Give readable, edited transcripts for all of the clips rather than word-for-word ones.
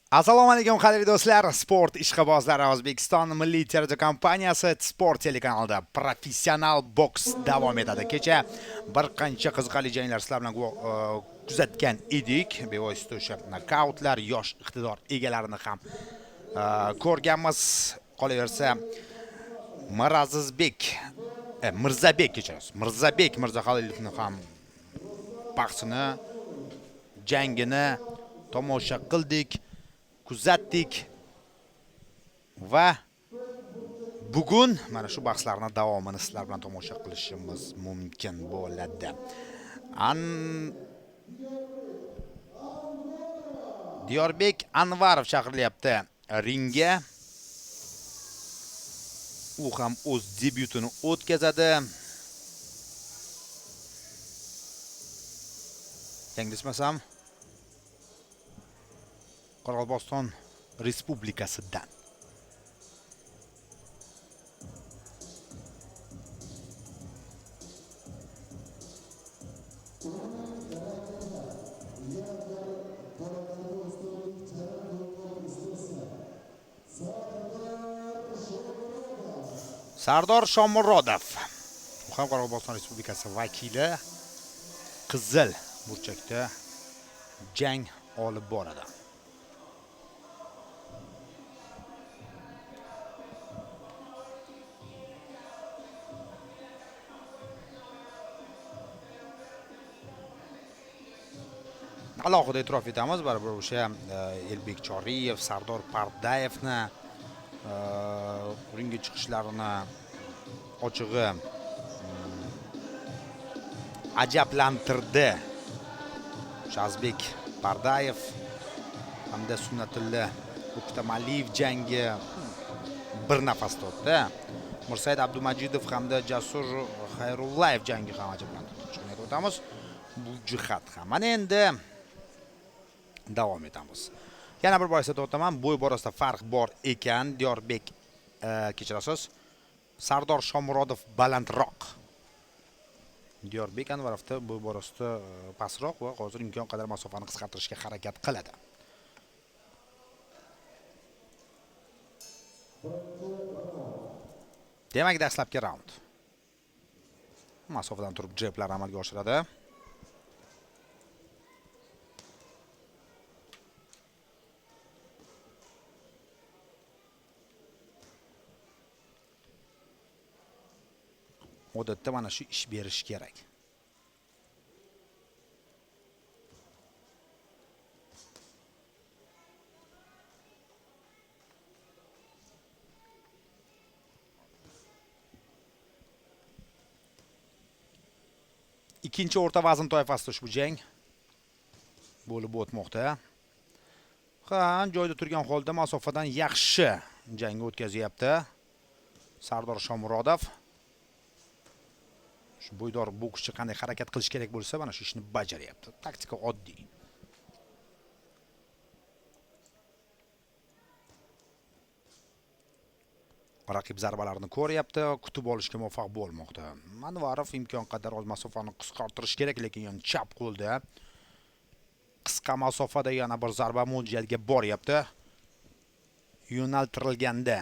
Assalomu alaykum qadrli do'stlar, sport ishqibozlari. O'zbekiston Milliy telekompaniyasi Sport telekanalida professional boks davom etadi. Kecha bir qancha qiziqarli janglar sizlar bilan kuzatgan edik. Bevosita o'sha nokautlar, yosh iqtidor egalarini ham ko'rganmiz. Qolaversa, Mirzabek Mirzaxolilovni ham bahsini, jangini tomosha qildik, kuzatdik va bugun mana shu bahslarning davomini sizlar bilan tomosha qilishimiz mumkin bo'ladi. Diyorbek Anvarov chaqirilyapti ringga. U ham o'z debyutini o'tkazadi. Yanglishmasam, Qoraqalpog'iston Respublikasidan. Sardor Shomurodov. U ham Qoraqalpog'iston Respublikasi vakili. Qizil burchakda jang olib boradi. Alohida e'tirof etamiz, baribir o'sha Elbek Choriyev, Sardor Pardayevni ringga chiqishlarini ochig'i ajablantirdi. Shazbek Pardayev hamda Sunnatulla O'ktamaliyev jangi bir nafasda o'tdi. Mirsaid Abdumajidov hamda Jasur Xayrullayev jangi ham ajablantirdi. Shuni aytib o'tamiz. Bu jihat ham. Mana endi davom etamiz. Yana bir bor eslatib o'taman, bo'y borasida farq bor ekan. Diyorbek kechirasiz, Sardor Shomurodov balandroq. Diyorbek Anvarovda bo'y borasida pastroq va hozir imkon qadar masofani qisqartirishga harakat qiladi. Demak, dastlabki raund. Masofadan turib jeblar amalga oshiradi. Odatda mana shu ish berish kerak. Ikkinchi o'rta vazn toifasida ushbu jang bo'lib o'tmoqda. Joyda turgan holda masofadan yaxshi jang o'tkazyapti Sardor Shomurodov. Shu bo'ydor bokschi qanday harakat qilish kerak bo'lsa, mana shu ishni bajaryapti. Taktika oddiy. Raqib zarbalarini ko'ryapti, kutib olishga muvaffaq bo'lmoqda. Anvarov imkon qadar o'z masofani qisqartirish kerak, lekin yana chap qo'lda qisqa masofada yana bir zarba mo'ljalga boryapti. Yo'naltirilganda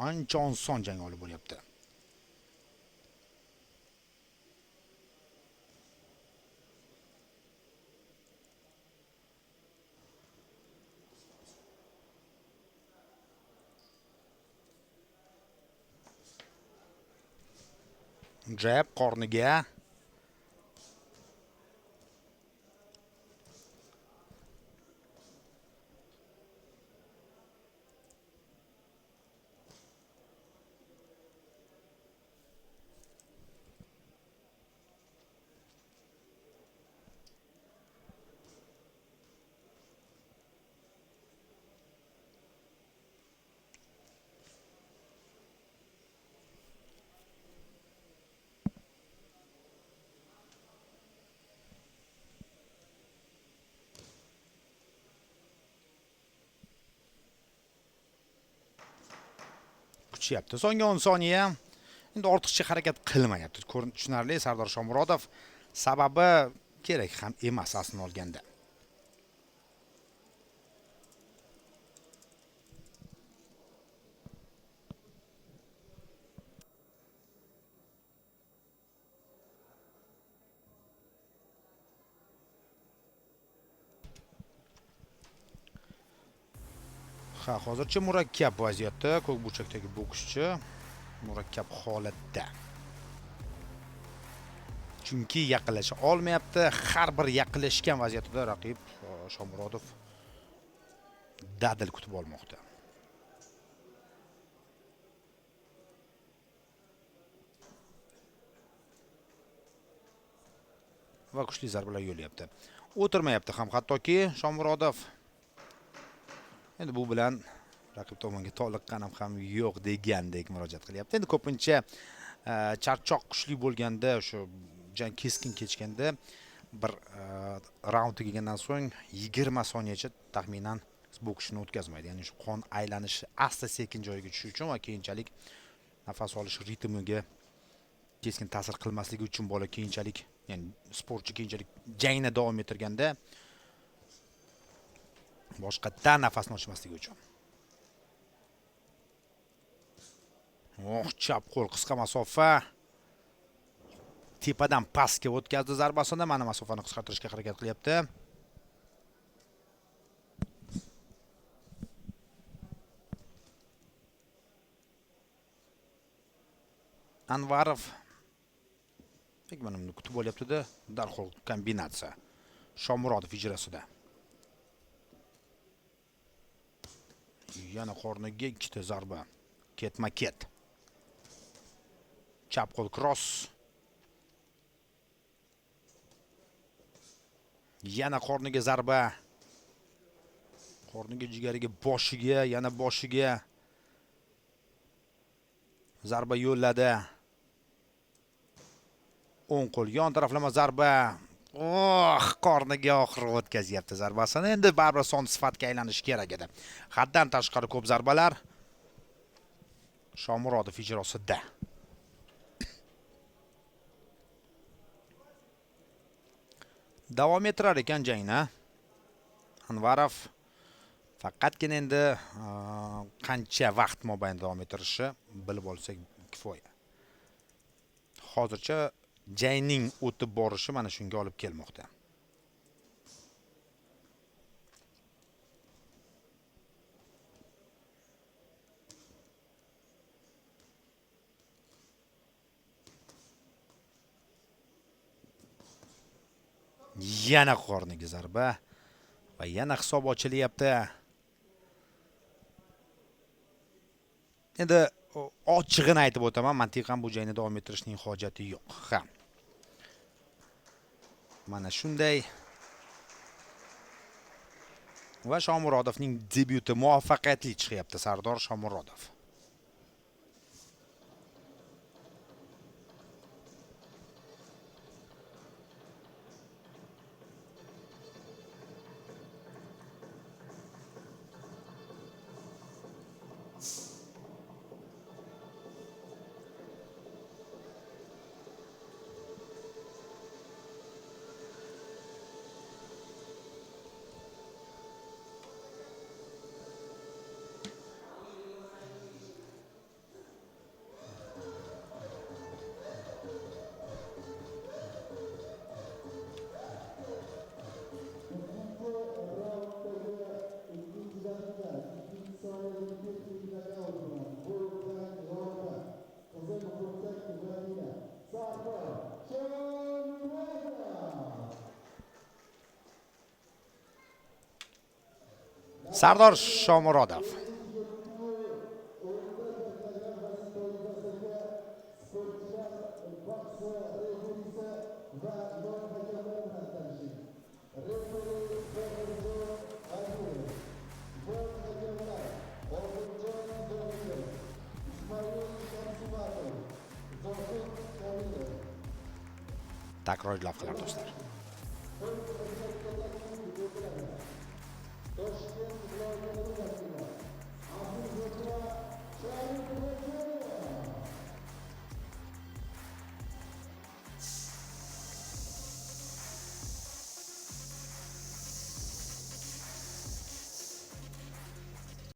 ancha oson jang olib bo'lyapti. Jab qorniga. tushyapti. So'nggi 10 soniya endi ortiqcha harakat qilmayapti. Tushunarli Sardor Shomurodov, sababi kerak ham emas aslini olganda. Ha, hozircha murakkab vaziyatda ko'k burchakdagi bokschi murakkab holatda. Chunki yaqinlasha olmayapti. Har bir yaqinlashgan vaziyatida raqib Shomurodov dadil kutib olmoqda. Va kuchli zarbalar yo'layapti. O'tirmayapti ham hattoki Shomurodov. Endi bu bilan raqib tomonga toliqqanim ham yo'q degandek murojaat qilyapti. Endi ko'pincha charchoq kuchli bo'lganda, o'sha jang keskin kechganda bir raund tugagandan so'ng 20 soniyacha taxminan boksni o'tkazmaydi. Ya'ni shu qon aylanishi asta-sekin joyiga tushishi uchun va keyinchalik nafas olish ritmiga keskin ta'sir qilmasligi uchun bola keyinchalik, ya'ni sportchi keyinchalik jangni davom ettirganda boshqatdan nafasni ochmasligi uchun. Chap qo'l qisqa masofa. Tepadan pastga o'tkazdi zarbasini, mana masofani qisqartirishga harakat qilyapti. Anvarov mana buni kutib olyapti-da, darhol kombinatsiya. Shomurodov ijrosida. Yana qorniga ikkita zarba. Ketma-ket. Chap qo'l cross. Yana qorniga zarba. Qorniga, jigariga, boshiga, yana boshiga zarba yo'lladi. O'ng qo'l yon taraflama zarba. Qorniga oxiri o'tkazyapti zarbasini. Endi baribir son sifatga aylanishi kerak edi. Haddan tashqari ko'p zarbalar Shomurodov ijrosida. Davom ettirar ekan jangni. Anvarov faqatgina endi qancha vaqt mobaynida davom ettirishi bilib olsak kifoya. Hozircha jangning o'tib borishi mana shunga olib kelmoqda. Yana qorniga zarba va yana hisob ochilyapti. Endi ochiqini aytib o'taman, mantiqan bu jangni davom ettirishning hojati yo'q. Ha. Mana shunday. Va Shomurodovning debyuti muvaffaqiyatli chiqyapti. Sardor Shomurodov. Sardor Shomurodov. Takror lavhalar do'stlar.